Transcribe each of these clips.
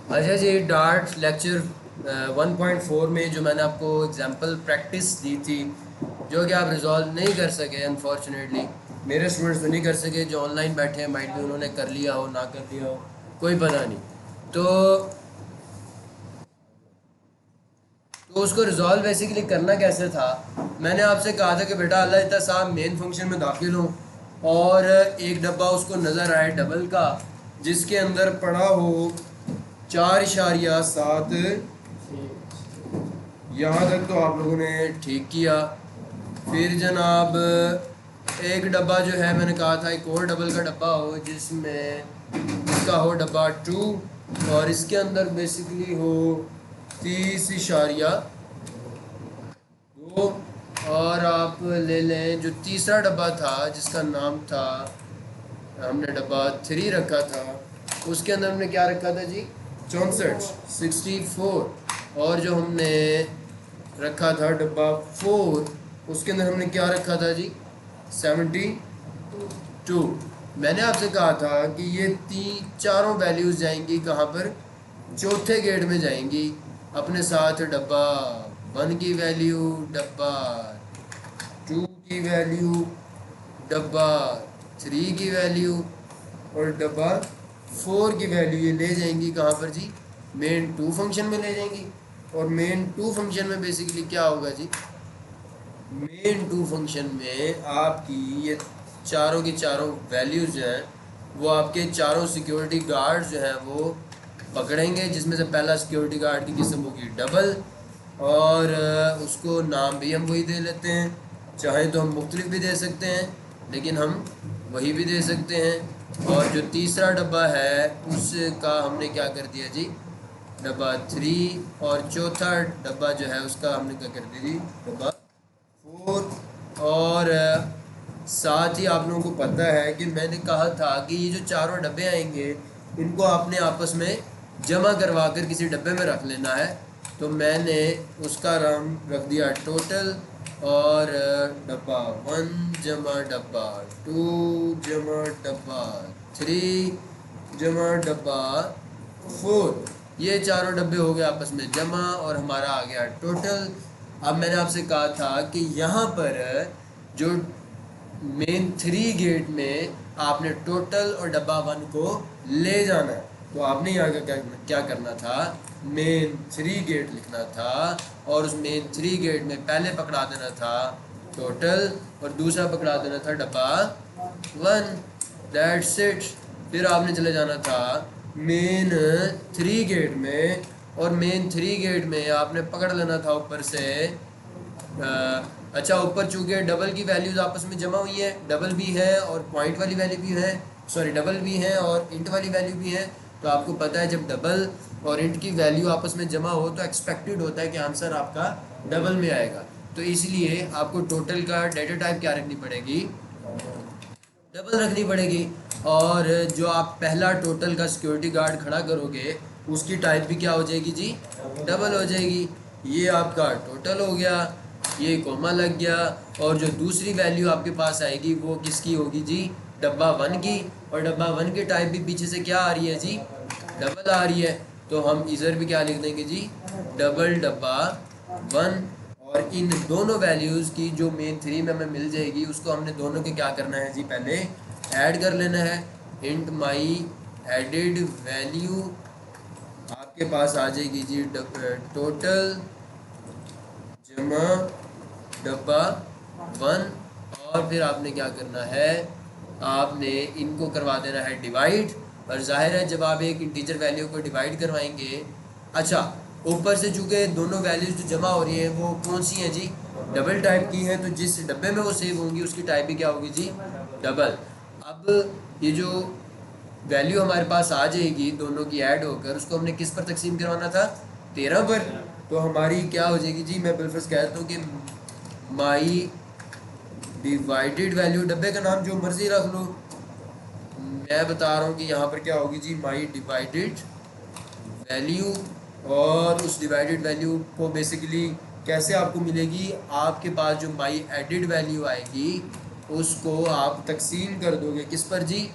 अच्छा जी, dart lecture 1.4 में जो मैंने आपको एग्जांपल प्रैक्टिस दी थी, जो कि आप रिजॉल्व नहीं कर सके अनफॉर्चुनेटली। मेरे स्टूडेंट्स तो नहीं कर सके, जो ऑनलाइन बैठे हैं माइट भी उन्होंने कर लिया हो, ना कर लिया हो, कोई पता नहीं। तो उसको रिजॉल्व बेसिकली करना कैसे था। मैंने आपसे कहा था कि बेटा अल्लाह इतना साहब मेन फंक्शन में दाखिल हो और एक डब्बा उसको नज़र आए डबल का, जिसके अंदर पड़ा हो 4.7। यहाँ तक तो आप लोगों ने ठीक किया। फिर जनाब एक डब्बा जो है, मैंने कहा था एक और डबल का डब्बा हो जिसमें इसका हो डब्बा 2 और इसके अंदर बेसिकली हो 30.2। और आप ले लें जो तीसरा डब्बा था जिसका नाम था, हमने डब्बा 3 रखा था, उसके अंदर हमने क्या रखा था जी, 64। और जो हमने रखा था डब्बा 4, उसके अंदर हमने क्या रखा था जी, 72। मैंने आपसे कहा था कि ये चारों वैल्यूज़ जाएंगी कहाँ पर, चौथे गेट में जाएंगी। अपने साथ डब्बा 1 की वैल्यू, डब्बा 2 की वैल्यू, डब्बा 3 की वैल्यू और डब्बा 4 की वैल्यू ये ले जाएंगी कहाँ पर जी, मेन 2 फंक्शन में ले जाएंगी। और मेन 2 फंक्शन में बेसिकली क्या होगा जी, मेन 2 फंक्शन में आपकी ये चारों की चारों वैल्यूज जो हैं वो आपके चारों सिक्योरिटी गार्ड जो हैं वो पकड़ेंगे, जिसमें से पहला सिक्योरिटी गार्ड की किस्म होगी डबल। और उसको नाम भी हम वही दे लेते हैं, चाहे तो हम मुख्तलिफ भी दे सकते हैं लेकिन हम वही भी दे सकते हैं। और जो तीसरा डब्बा है उसका हमने क्या कर दिया जी, डब्बा 3। और चौथा डब्बा जो है उसका हमने क्या कर दिया जी, डब्बा 4। और साथ ही आप लोगों को पता है कि मैंने कहा था कि ये जो चारों डब्बे आएंगे इनको आपने आपस में जमा करवा कर किसी डब्बे में रख लेना है। तो मैंने उसका नाम रख दिया टोटल। और डब्बा 1 जमा डब्बा 2 जमा डब्बा 3 जमा डब्बा 4, ये चारों डब्बे हो गए आपस में जमा और हमारा आ गया टोटल। अब मैंने आपसे कहा था कि यहाँ पर जो मेन 3 गेट में आपने टोटल और डब्बा 1 को ले जाना है, तो आपने यहाँ का क्या करना था, मेन 3 गेट लिखना था और उस मेन 3 गेट में पहले पकड़ा देना था टोटल और दूसरा पकड़ा देना था डब्बा 1। That's it. फिर आपने चले जाना था मेन 3 गेट में और मेन 3 गेट में आपने पकड़ लेना था ऊपर से अच्छा, ऊपर चूंकि डबल की वैल्यूज़ आपस में जमा हुई है, डबल भी है और पॉइंट वाली वैल्यू भी है, सॉरी डबल भी है और इंट वाली वैल्यू भी है। तो आपको पता है जब डबल और इंट की वैल्यू आपस में जमा हो तो एक्सपेक्टेड होता है कि आंसर आपका डबल में आएगा। तो इसलिए आपको टोटल का डेटा टाइप क्या रखनी पड़ेगी, डबल रखनी पड़ेगी। और जो आप पहला टोटल का सिक्योरिटी गार्ड खड़ा करोगे उसकी टाइप भी क्या हो जाएगी जी, डबल हो जाएगी। ये आपका टोटल हो गया, ये कोमा लग गया। और जो दूसरी वैल्यू आपके पास आएगी वो किसकी होगी जी, डब्बा 1 की। और डब्बा 1 की टाइप भी पीछे से क्या आ रही है जी, डबल आ रही है। तो हम इधर भी क्या लिख देंगे जी, डबल डब्बा 1। और इन दोनों वैल्यूज़ की जो मेन 3 में हमें मिल जाएगी उसको हमने दोनों के क्या करना है जी, पहले ऐड कर लेना है। इंट माई एडिड वैल्यू आपके पास आ जाएगी जी, टोटल जमा डब्बा 1। और फिर आपने क्या करना है, आपने इनको करवा देना है डिवाइड। और जाहिर है जब आप एक इंटीजर वैल्यू को डिवाइड करवाएंगे, अच्छा ऊपर से चूँकि दोनों वैल्यूज़ जो जमा हो रही हैं वो कौन सी हैं जी, डबल टाइप की हैं, तो जिस डब्बे में वो सेव होंगी उसकी टाइप भी क्या होगी जी, डबल। अब ये जो वैल्यू हमारे पास आ जाएगी दोनों की ऐड होकर, उसको हमने किस पर तकसीम करवाना था, 13 पर। तो हमारी क्या हो जाएगी जी, मैं बिल्कुल कहता हूँ कि माई डिवाइडेड वैल्यू, डब्बे का नाम जो मर्जी रख लो, मैं बता रहा हूँ कि यहाँ पर क्या होगी जी, माई डिवाइडेड वैल्यू। और उस डिवाइडेड वैल्यू को बेसिकली कैसे आपको मिलेगी, आपके पास जो माई एडिड वैल्यू आएगी उसको आप तकसीम कर दोगे किस पर जी,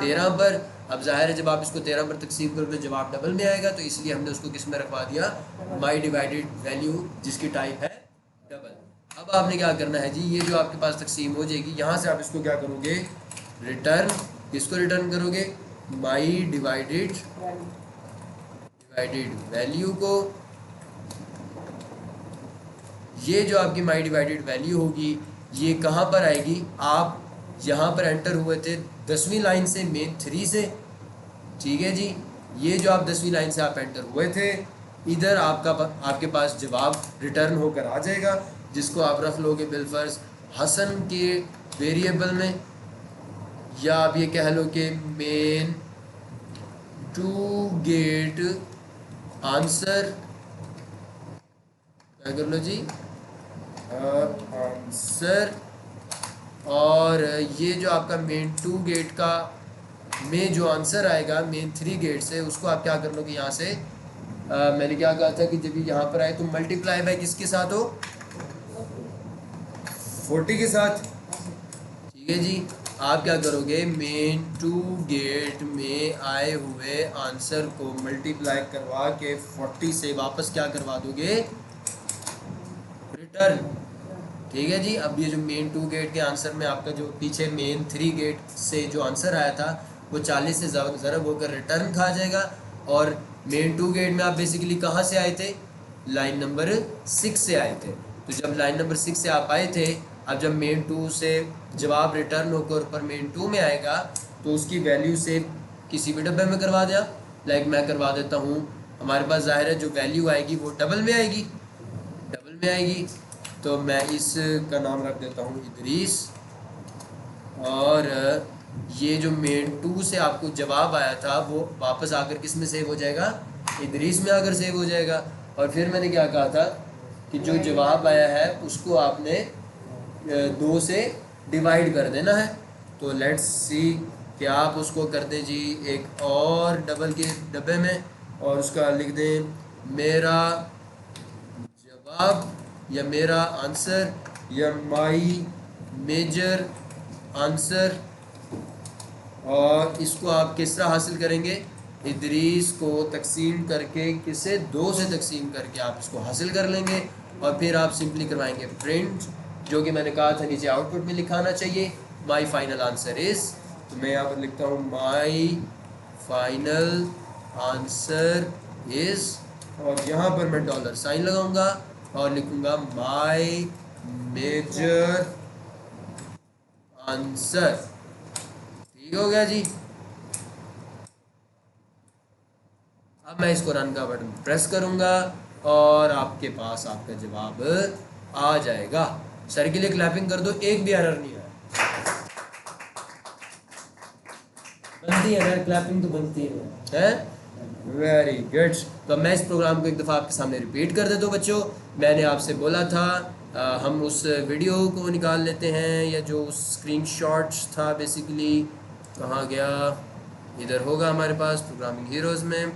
13 पर। अब जाहिर है जब आप इसको 13 पर तकसीम करोगे जवाब डबल में आएगा, तो इसलिए हमने उसको किस में रखवा दिया, माई डिवाइडेड वैल्यू जिसकी टाइप है डबल। अब आपने क्या करना है जी, ये जो आपके पास तकसीम हो जाएगी, यहाँ से आप इसको क्या करोगे, रिटर्न, किसको रिटर्न करोगे, माई डिवाइडेड वैल्यू को। ये जो आपकी माई डिवाइडेड वैल्यू होगी ये कहाँ पर आएगी, आप यहाँ पर एंटर हुए थे 10वीं लाइन से, मेन 3 से, ठीक है जी। ये जो आप 10वीं लाइन से आप एंटर हुए थे, इधर आपके पास जवाब रिटर्न होकर आ जाएगा, जिसको आप रख लोगे बिलफर्ज हसन के वेरिएबल में, या आप ये कह लो कि मेन टू गेट आंसर, क्या कर लो जी, आंसर। और ये जो आपका मेन 2 गेट का में जो आंसर आएगा मेन 3 गेट से, उसको आप क्या कर लोगे यहाँ से, मैंने क्या कहा था कि जब यहाँ पर आए तो मल्टीप्लाई बाय किसके साथ हो, 40 के साथ, ठीक है जी। आप क्या करोगे, मेन 2 गेट में आए हुए आंसर को मल्टीप्लाई करवा के 40 से वापस क्या करवा दोगे, रिटर्न, ठीक है जी। अब ये जो मेन 2 गेट के आंसर में आपका जो पीछे मेन 3 गेट से जो आंसर आया था वो 40 से ज़रब होकर रिटर्न खा जाएगा। और मेन 2 गेट में आप बेसिकली कहाँ से आए थे, लाइन नंबर 6 से आए थे। तो जब लाइन नंबर 6 से आप आए थे, अब जब मेन 2 से जवाब रिटर्न होकर ऊपर मेन 2 में आएगा तो उसकी वैल्यू से किसी भी डब्बे में करवा दिया, लाइक मैं करवा देता हूँ, हमारे पास जाहिर है जो वैल्यू आएगी वो डबल में आएगी, डबल में आएगी। तो मैं इसका नाम रख देता हूँ इदरीस, और ये जो मेन 2 से आपको जवाब आया था वो वापस आकर किस में सेव हो जाएगा, इदरीस में आकर सेव हो जाएगा। और फिर मैंने क्या कहा था कि जो जवाब आया है उसको आपने 2 से डिवाइड कर देना है। तो लेट्स सी कि आप उसको कर दें जी एक और डबल के डब्बे में, और उसका लिख दें मेरा जवाब या मेरा आंसर या माई मेजर आंसर। और इसको आप किस तरह हासिल करेंगे, इदरीस को तकसीम करके, किसे 2 से तकसीम करके आप इसको हासिल कर लेंगे। और फिर आप सिंपली करवाएंगे प्रिंट, जो कि मैंने कहा था नीचे आउटपुट में लिखाना चाहिए, माई फाइनल आंसर इज़। तो मैं यहाँ पर लिखता हूँ माई फाइनल आंसर इज़, और यहाँ पर मैं डॉलर साइन लगाऊंगा और लिखूंगा माई मेजर आंसर। ठीक हो गया जी। अब मैं इसको रन का बटन प्रेस करूंगा और आपके पास आपका जवाब आ जाएगा। सर के लिए क्लैपिंग कर दो, एक भी एरर नहीं आया। बनती है ना क्लैपिंग, तो बनती है? Very good. तो मैं इस प्रोग्राम को एक दफ़ा आपके सामने रिपीट कर देता हूँ बच्चों। मैंने आपसे बोला था हम उस वीडियो को निकाल लेते हैं, या जो स्क्रीनशॉट्स था बेसिकली, कहाँ गया, इधर होगा हमारे पास प्रोग्रामिंग हीरोज़ में।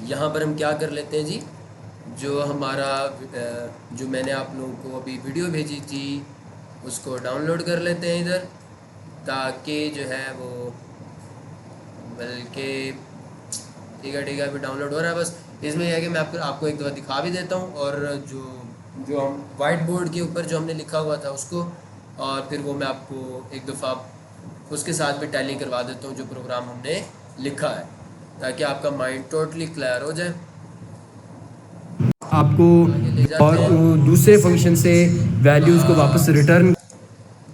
यहाँ पर हम क्या कर लेते हैं जी, जो हमारा जो मैंने आप लोगों को अभी वीडियो भेजी थी उसको डाउनलोड कर लेते हैं इधर, ताकि जो है वो, बल्कि ठीक है अभी डाउनलोड हो रहा है। बस इसमें यह है कि मैं आपको एक दफ़ा दिखा भी देता हूँ, और जो हम वाइट बोर्ड के ऊपर जो हमने लिखा हुआ था उसको, और फिर वो मैं आपको एक दफ़ा उसके साथ भी टैली करवा देता हूँ जो प्रोग्राम हमने लिखा है, ताकि आपका माइंड टोटली क्लियर हो जाए। आपको और दूसरे फंक्शन से वैल्यूज़ को वापस रिटर्न,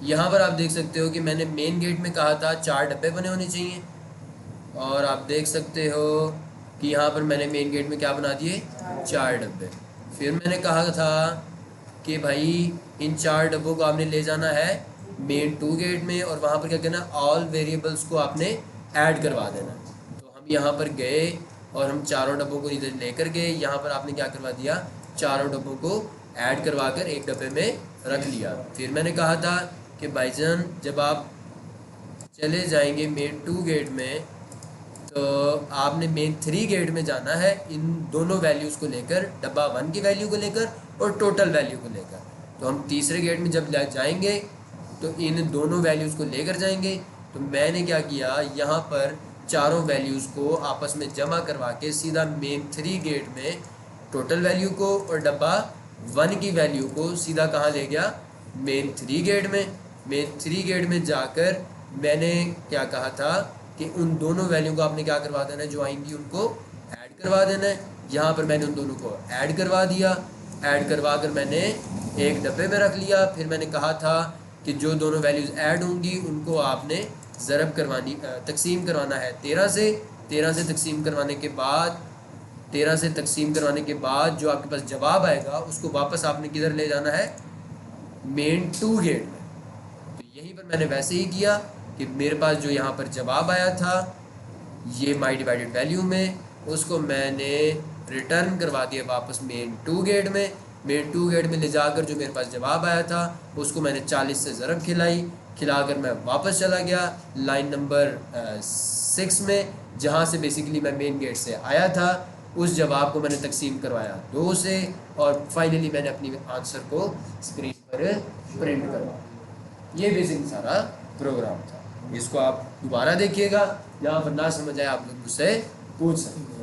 यहाँ पर आप देख सकते हो कि मैंने मेन गेट में कहा था 4 डब्बे बने होने चाहिए, और आप देख सकते हो कि यहाँ पर मैंने मेन गेट में क्या बना दिए, 4 डब्बे। फिर मैंने कहा था कि भाई इन 4 डब्बों को आपने ले जाना है मेन 2 गेट में, और वहाँ पर क्या करना, ऑल वेरिएबल्स को आपने ऐड करवा देना। तो हम यहाँ पर गए और हम चारों डब्बों को इधर लेकर गए, यहाँ पर आपने क्या करवा दिया, चारों डब्बों को ऐड करवा कर एक डब्बे में रख लिया। फिर मैंने कहा था कि भाईजान जब आप चले जाएंगे मेन 2 गेट में, तो आपने मेन 3 गेट में जाना है इन दोनों वैल्यूज़ को लेकर, डब्बा 1 की वैल्यू को लेकर और टोटल वैल्यू को लेकर। तो हम तीसरे गेट में जब जाएंगे तो इन दोनों वैल्यूज़ को लेकर जाएंगे, तो मैंने क्या किया, यहाँ पर चारों वैल्यूज़ को आपस में जमा करवा के सीधा मेन 3 गेट में टोटल वैल्यू को और डब्बा 1 की वैल्यू को सीधा कहाँ ले गया, मेन 3 गेट में। मेन 3 गेट में जाकर मैंने क्या कहा था कि उन दोनों वैल्यू को आपने क्या करवा देना है, जो आएंगी उनको ऐड करवा देना है। यहाँ पर मैंने उन दोनों को ऐड करवा दिया। ऐड करवा कर मैंने एक डब्बे में रख लिया। फिर मैंने कहा था कि जो दोनों वैल्यूज़ ऐड होंगी उनको आपने ज़रब करवानी तकसीम करवाना है 13 से। 13 से तकसीम करवाने के बाद 13 से तकसीम करवाने के बाद जो आपके पास जवाब आएगा उसको वापस आपने किधर ले जाना है, मेन 2 गेट में। तो यहीं पर मैंने वैसे ही किया कि मेरे पास जो यहाँ पर जवाब आया था ये माई डिवाइडेड वैल्यू में, उसको मैंने रिटर्न करवा दिया वापस मेन 2 गेट में। मेन 2 गेट में ले जाकर जो मेरे पास जवाब आया था उसको मैंने 40 से ज़रब खिलाकर मैं वापस चला गया लाइन नंबर 6 में, जहाँ से बेसिकली मैं मेन गेट से आया था। उस जवाब को मैंने तकसीम करवाया 2 से और फाइनली मैंने अपनी आंसर को स्क्रीन पर प्रिंट करवाया। ये बेसिकली सारा प्रोग्राम था। इसको आप दोबारा देखिएगा, यहाँ पर ना समझ आए आप लोग मुझसे पूछ सकते हैं।